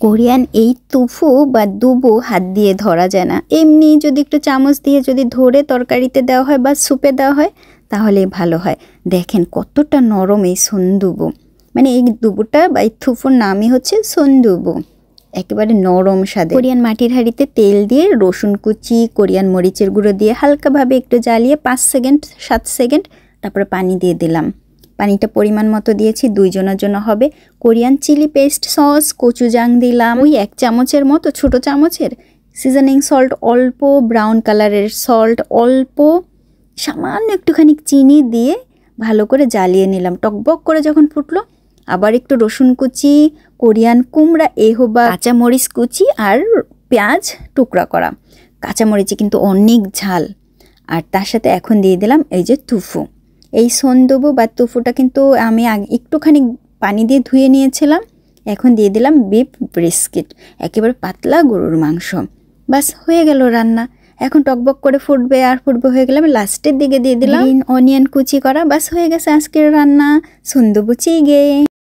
Korean এই তুফু বা দুবু হাত দিয়ে ধরা যায় না, এমনি যদি একটু চামচ দিয়ে যদি ধরে তরকারিতে দেওয়া হয় বা স্যুপে দেওয়া হয় তাহলে ভালো হয়। দেখেন কতটা নরম এই সন্দুবু, মানে এই দুবুটা বা এই থুফুর নামই হচ্ছে সন্দুবু, একেবারে নরম স্বাদে। কোরিয়ান মাটির হাঁড়িতে তেল দিয়ে রসুন কুচি, কোরিয়ান মরিচের গুঁড়ো দিয়ে হালকাভাবে একটু জ্বালিয়ে 5 সেকেন্ড 7 সেকেন্ড তারপরে পানি দিয়ে দিলাম। পানিটা পরিমাণ মতো দিয়েছি, 2 জনের জন্য হবে। কোরিয়ান চিলি পেস্ট সস, কচুজাং দিলাম ওই 1 চামচের মতো, ছোট চামচের। সিজনিং সল্ট অল্প, ব্রাউন কালারের সল্ট অল্প, সামান্য একটুখানি চিনি দিয়ে ভালো করে জ্বালিয়ে নিলাম। টকবক করে যখন ফুটলো আবার একটু রসুন কুচি, কোরিয়ান কুমড়া বা কাঁচামরিচ কুচি আর পেঁয়াজ টুকরা করা। কাঁচামরিচে কিন্তু অনেক ঝাল। আর তার সাথে এখন দিয়ে দিলাম এই যে তুফু। এই সন্দুবু বা তুফুটা কিন্তু আমি একটুখানি পানি দিয়ে ধুয়ে নিয়েছিলাম। এখন দিয়ে দিলাম বিফ ব্রিস্কিট, একেবারে পাতলা গরুর মাংস। বাস হয়ে গেল রান্না। এখন টকবক করে ফুটবে আর ফুটবে, হয়ে গেলে আমি লাস্টের দিকে দিয়ে দিলাম অনিয়ন কুচি করা। বাস হয়ে গেছে আজকের রান্না সন্দুবু চিগে।